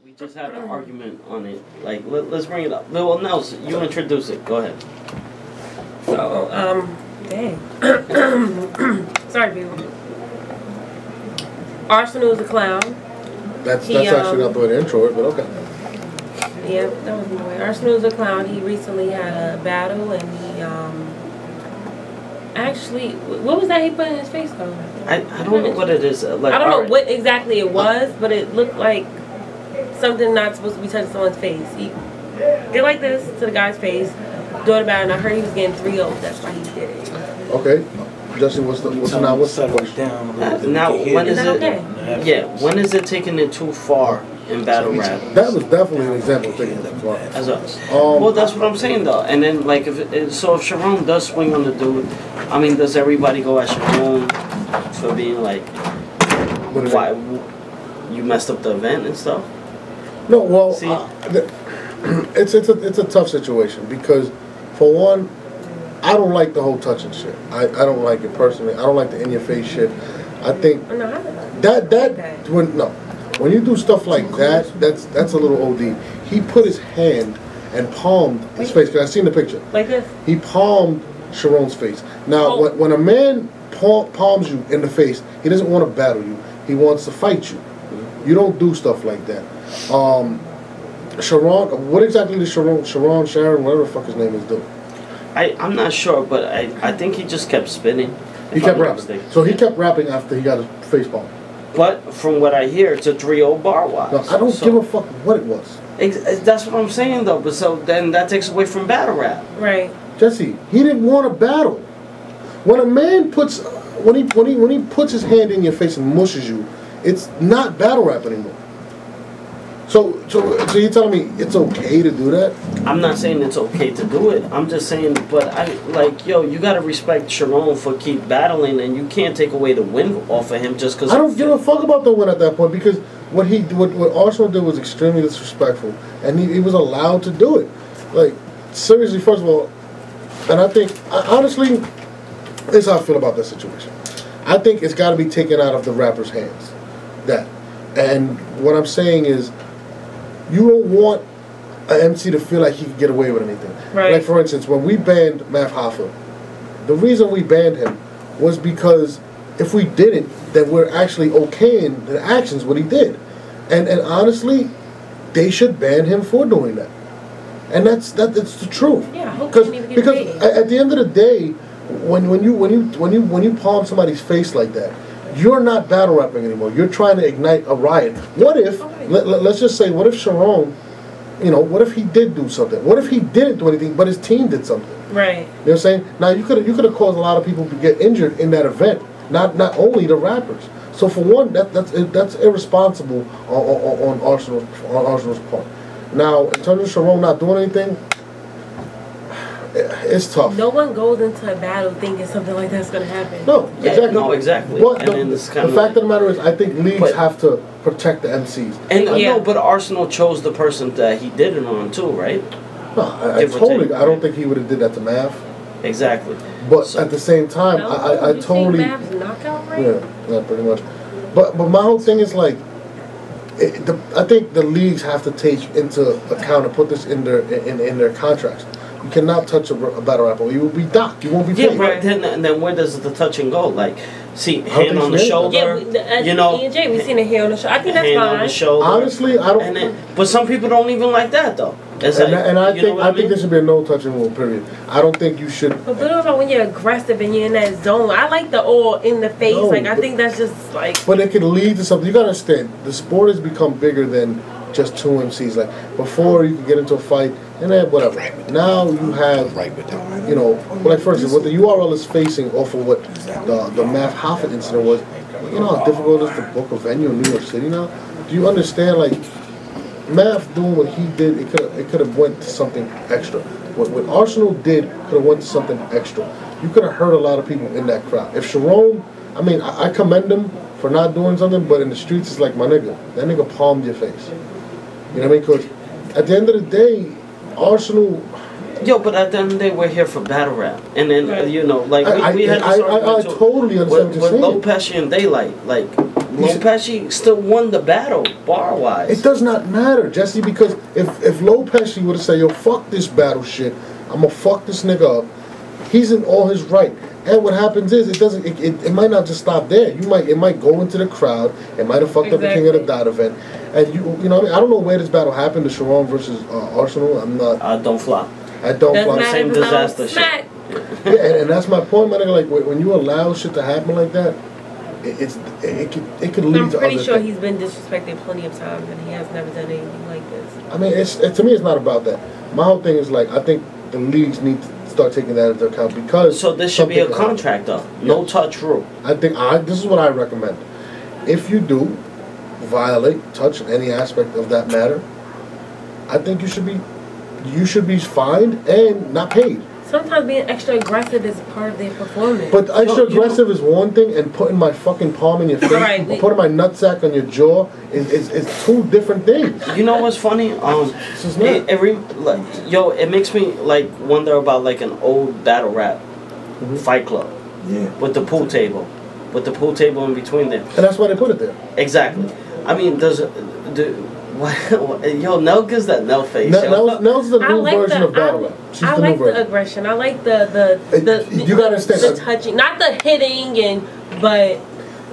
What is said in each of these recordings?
We just had an argument on it. Like, let's bring it up. Well, Nelson, you introduce it. Go ahead. So, dang. Sorry, people. Arsonal is a clown. That's actually not the way to intro it, but okay. Yeah, that was the way. Arsonal is a clown. He recently had a battle, and he, actually, what was that he put in his face, though? I don't know what it is. Like, I don't know what exactly it was, but it looked like something not supposed to be touching someone's face. He did like this to the guy's face, doing about it, and I heard he was getting 3-0. That's why he did it. Okay. Jesse, what's the question? Now, when is it? Okay? Yeah, when is it taking it too far in battle rap? That was definitely an example of taking it too far. Well, that's what I'm saying though. And then, like, if Charron does swing on the dude, I mean, does everybody go at Charron for being like, why you messed up the event and stuff? No, well, it's a tough situation because, for one, I don't like the whole touching shit. I don't like it personally. I don't like the in-your-face shit. I think when you do stuff like that, that's a little OD. He put his hand and palmed his face. Cause I seen the picture. Like this. He palmed Charron's face. Now, when a man palms you in the face, he doesn't want to battle you. He wants to fight you. You don't do stuff like that. Charron, what exactly did Charron, whatever the fuck his name is, do? I'm not sure, but I think he just kept spinning. He kept rapping. So he kept rapping after he got his face palmed. But from what I hear, it's a 3-0 bar-wise. No, I don't give a fuck what it was. That's what I'm saying, though. But so then that takes away from battle rap. Right. Jesse, he didn't want to battle. When a man puts, when he puts his hand in your face and mushes you, it's not battle rap anymore. So you're telling me it's okay to do that? I'm not saying it's okay to do it. I'm just saying, but you gotta respect Charron for keep battling, and you can't take away the win off of him just because. I don't give a fuck about the win at that point because what Arsonal did was extremely disrespectful, and he was allowed to do it. Like, seriously, first of all, and I think honestly, this is how I feel about that situation. I think it's got to be taken out of the rapper's hands. And what I'm saying is, you don't want an MC to feel like he can get away with anything. Right. Like, for instance, when we banned Math Hoffa, the reason we banned him was because if we didn't, then we're actually okaying the actions, what he did. And honestly, they should ban him for doing that. And that's the truth. Yeah, because at the end of the day, when you palm somebody's face like that, you're not battle rapping anymore. You're trying to ignite a riot. What if, let's just say, what if Charron, what if he did do something? What if he didn't do anything, but his team did something? Right. You know what I'm saying? Now, you could have caused a lot of people to get injured in that event, not only the rappers. So for one, that's irresponsible on Arsonal's part. Now, in terms of Charron not doing anything, it's tough. No one goes into a battle thinking something like that's going to happen. No, exactly. No, exactly. But the fact of the matter is, I think leagues have to protect the MCs. And no, but Arsonal chose the person that he did it on too, right? No, I don't think he would have did that to Mav. Exactly. But at the same time, I totally. Mav's knockout, right? Yeah, pretty much. But my whole thing is like, I think the leagues have to take into account and put this in their contracts. You cannot touch a battle rapper. You will be docked. You won't be paid. Yeah, but then where does the touching go? Like, see, hand on the shoulder. Yeah, E&J, we seen a hand on the shoulder. I think that's fine. On the shoulder. Honestly, I don't. But some people don't even like that though. I think there should be a no touching rule. Period. I don't think you should. But what about when you're aggressive and you're in that zone? I like the all in the face. No, I think that's just like. But it can lead to something. You gotta understand. The sport has become bigger than just two MCs. Like before, you could get into a fight and then whatever. Now you have, like for instance, what the URL is facing off of what the Math Hoffa incident was. You know how difficult it is to book a venue in New York City now. Do you understand? Like Math doing what he did, it could have went to something extra. What Arsonal did could have went to something extra. You could have hurt a lot of people in that crowd. If Charron, I commend him for not doing something, but in the streets, it's like, my nigga, that nigga palmed your face. You know what I mean? Because at the end of the day, Arsonal. Yo, but at the end of the day, we're here for battle rap, and then we had. I totally understand what you're saying. With Low Pesci and Daylight, Low Pesci still won the battle bar wise. It does not matter, Jesse, because if Lopez would have said, yo, fuck this battle shit, I'm gonna fuck this nigga up, he's in all his right. And what happens is it might not just stop there. It might go into the crowd. It might have fucked up the King of the Dot event. And you know what I mean? I don't know where this battle happened, the Charron versus Arsonal. I'm not. Don't flop. I don't flop. Same disaster shit. Yeah, and that's my point, man. Like when you allow shit to happen like that, it could lead to other I'm pretty sure things. He's been disrespected plenty of times, and he has never done anything like this. I mean, to me, it's not about that. My whole thing is like, I think the leagues need to start taking that into account because. So this should be a contract, though. No touch rule. I think this is what I recommend. If you do violate, touch any aspect of that matter, I think you should be fined and not paid. Sometimes being extra aggressive is part of their performance. But extra aggressive is one thing, and putting my fucking palm in your face or putting my nutsack on your jaw is two different things. You know what's funny? It makes me like wonder about like an old battle rap fight club. Yeah. With the pool table in between them. And that's why they put it there. Exactly. I mean, Nell gives that Nell face. Nell's the new version of battle rap. She's I the like new version. the aggression. I like the you gotta understand the touching, not the hitting but.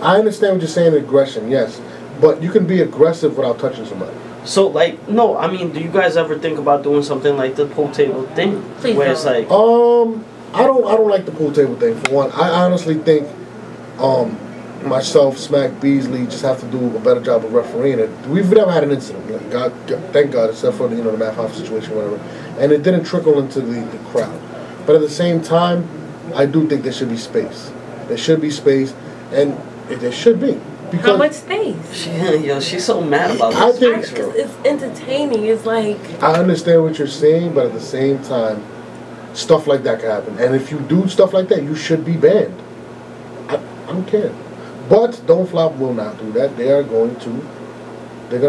I understand what you're saying, aggression, yes, but you can be aggressive without touching somebody. So like, no, I mean, do you guys ever think about doing something like the pool table thing, where it's like? I don't like the pool table thing. For one, I honestly think, myself, Smack, Beasley just have to do a better job of refereeing it. We've never had an incident, like thank God, except for the Matt Hoff situation, whatever, and it didn't trickle into the crowd. But at the same time, I do think there should be space. There should be space, and there should be. Because how much space? She's so mad about this. I think it's entertaining. It's like I understand what you're saying, but at the same time, stuff like that can happen. And if you do stuff like that, you should be banned. I don't care. But Don't Flop will not do that. They're gonna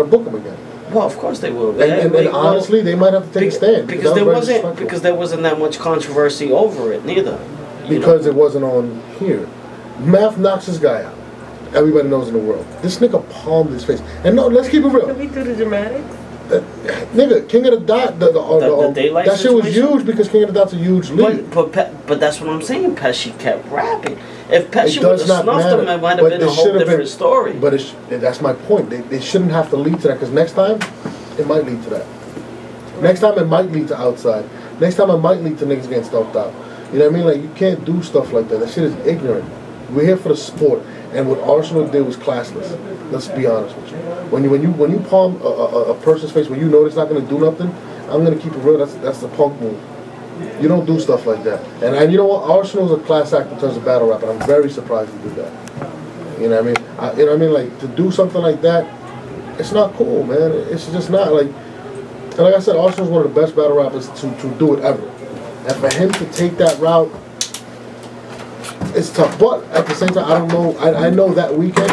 book him again. Well, of course they will. And honestly, they might have to take a stand because there wasn't that much controversy over it neither. Because it wasn't on here. Math knocks this guy out. Everybody knows in the world. This nigga palmed his face. And no, let's keep it real. Can we do the dramatics? Nigga, King of the Dot, the daylight that shit was huge because King of the Dot's a huge league. But that's what I'm saying. Pesci kept rapping. If Pesci would have snuffed him, it might have been a whole different story. But that's my point. They shouldn't have to lead to that because next time, it might lead to that. Next time, it might lead to outside. Next time, it might lead to niggas getting stuffed out. You know what I mean? Like, you can't do stuff like that. That shit is ignorant. We're here for the sport. And what Arsonal did was classless. Let's be honest with you. When you palm a person's face when you know it's not going to do nothing, I'm going to keep it real. That's the punk move. You don't do stuff like that. And you know what? Arsonal's a class act in terms of battle rap, and I'm very surprised he did that. You know what I mean? Like, to do something like that, it's not cool, man. It's just not. Like, and like I said, Arsonal's one of the best battle rappers to do it ever. And for him to take that route, it's tough. But at the same time, I don't know. I know that weekend,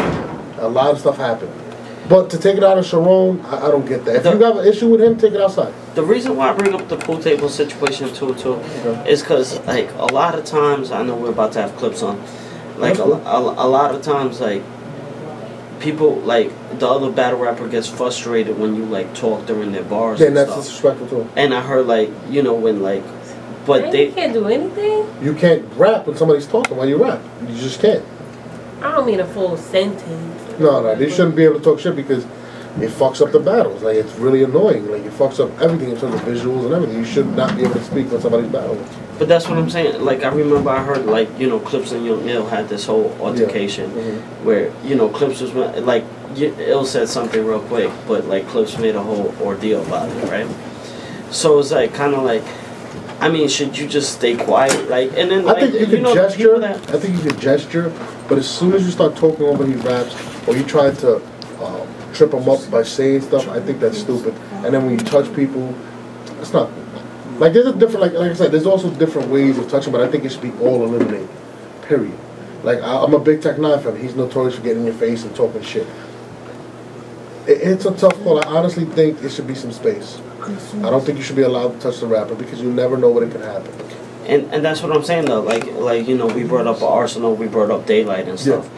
a lot of stuff happened. But to take it out of Charron, I don't get that. If you have an issue with him, take it outside. The reason why I bring up the pool table situation too, is because like a lot of times, I know we're about to have clips on. Like a lot of times, like people, like the other battle rapper gets frustrated when you like talk during their bars. Yeah, and that's disrespectful too. And I heard like when like, but they can't do anything. You can't rap when somebody's talking while you rap. You just can't. I don't mean a full sentence. No, they shouldn't be able to talk shit because it fucks up the battles. Like, it's really annoying. Like, it fucks up everything in terms of visuals and everything. You should not be able to speak when somebody's battling. But that's what I'm saying. Like, I remember I heard, like, Clips and Young Ill had this whole altercation where, Clips was, like, Ill said something real quick, but, like, Clips made a whole ordeal about it, right? So it's, like, kind of like, I mean, should you just stay quiet? Like, and then, like, I think you can gesture. I think you can gesture, but as soon as you start talking over his raps, or you try to trip him up by saying stuff, I think that's stupid. And then when you touch people, it's not. Like, there's a different, like I said, there's also different ways of touching, but I think it should be all eliminated. Period. Like, I'm a big Tech 9 fan. He's notorious for getting in your face and talking shit. It's a tough call. I honestly think it should be some space. I don't think you should be allowed to touch the rapper because you never know what could happen. And that's what I'm saying though. Like we brought up Arsonal, we brought up Daylight and stuff.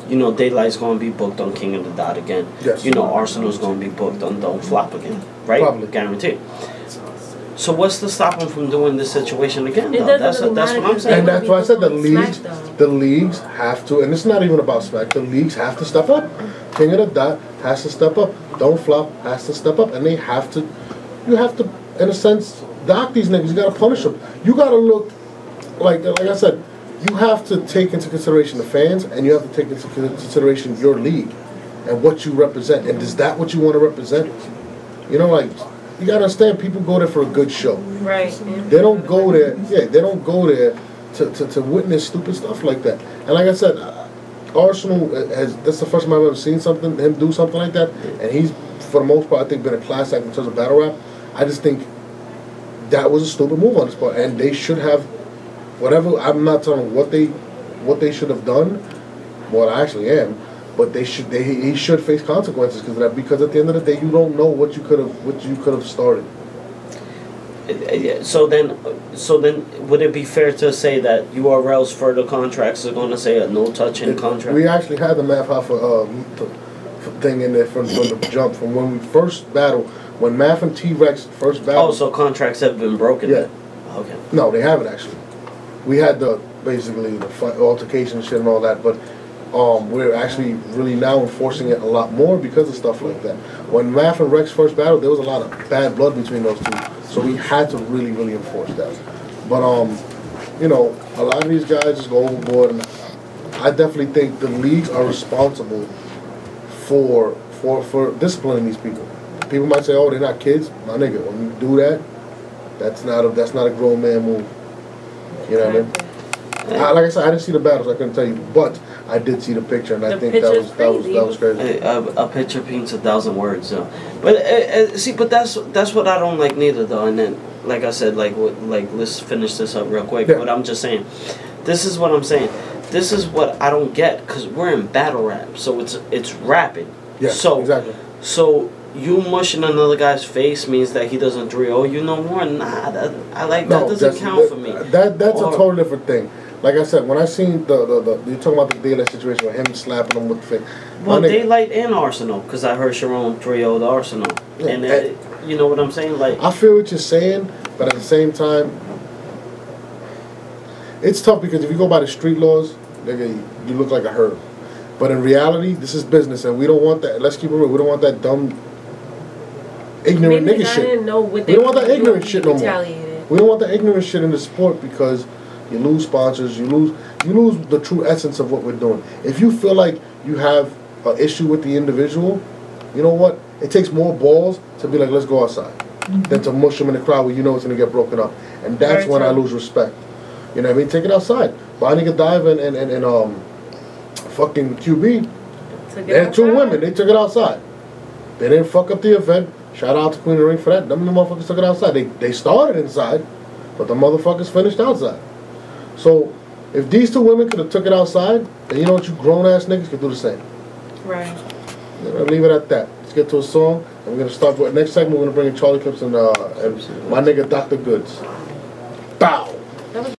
you know, Daylight's going to be booked on King of the Dot again. Yes. You know, Arsenal's going to be booked on Don't Flop again, right? Probably. Guaranteed. So what's to stop them from doing this situation again? It Though? doesn't That's really what I'm matter saying. And that's why I said Smack, the leagues have to, and it's not even about Smack. The leagues have to step up. King of the Dot has to step up. Don't Flop has to step up, and they have to. You have to, in a sense, dock these niggas. You gotta punish them. You gotta look like I said. You have to take into consideration the fans, and you have to take into consideration your league and what you represent. And is that what you want to represent? You know, like. You gotta understand, people go there for a good show. Right. They don't go there. Yeah, they don't go there to witness stupid stuff like that. And like I said, Arsonal has. That's the first time I've ever seen him do something like that. And he's, for the most part, I think, been a class act in terms of battle rap. I just think that was a stupid move on his part, and they should have whatever. I'm not telling what they should have done. What I actually am. But he should face consequences because of that. Because at the end of the day, you don't know what you could have started. So then, would it be fair to say that URL's further contracts are going to say a no touching contract? We actually had the Math Hoffa thing in there from the jump, from when we first battled, when Math and T-Rex first battled. Oh, so contracts have been broken. Yeah. Then. Okay. No, they haven't actually. We had basically the altercation and shit and all that, but. We're actually really now enforcing it a lot more because of stuff like that. When Math and Rex first battled, there was a lot of bad blood between those two, so we had to really, really enforce that. But you know, a lot of these guys just go overboard, and I definitely think the leagues are responsible for disciplining these people. People might say, "Oh, they're not kids." My nigga, when you do that, that's not a grown man move. You know what I mean? Like I said, I didn't see the battles. I couldn't tell you, but I did see the picture, and I think that was crazy. A picture paints 1,000 words, though. But see, but that's what I don't like neither, though. And then, like I said, let's finish this up real quick. Yeah. But I'm just saying, this is what I'm saying. This is what I don't get, because we're in battle rap, so it's rapping. Yeah, so, exactly. So you mushing another guy's face means that he doesn't 3-0 you no more. Nah, that doesn't count for me. That's a totally different thing. Like I said, when I seen you're talking about the Daylight situation with him slapping him with the face. Well, Daylight and Arsonal, because I heard Charron 3-0'd Arsonal. Yeah, and you know what I'm saying? Like, I feel what you're saying, but at the same time, it's tough because if you go by the street laws, nigga, you look like a herb. But in reality, this is business, and we don't want that. Let's keep it real. We don't want that dumb, ignorant nigga shit. We don't want that ignorant shit no more. We don't want that ignorant shit in the sport because you lose sponsors, you lose the true essence of what we're doing. If you feel like you have an issue with the individual, you know what? It takes more balls to be like, let's go outside, than to mush them in the crowd where you know it's going to get broken up. And that's when I lose respect. You know what I mean? Take it outside. But I nigga dive and fucking QB, they had 2 women, they took it outside. They didn't fuck up the event. Shout out to Queen of the Ring for that. Them motherfuckers took it outside. They started inside, but the motherfuckers finished outside. So, if these 2 women could have took it outside, then you know what, you grown-ass niggas could do the same. Right. I'll leave it at that. Let's get to a song, and we're going to start with, next segment, we're going to bring in Charlie Clips and my nigga Dr. Goods. Bow! Minutes.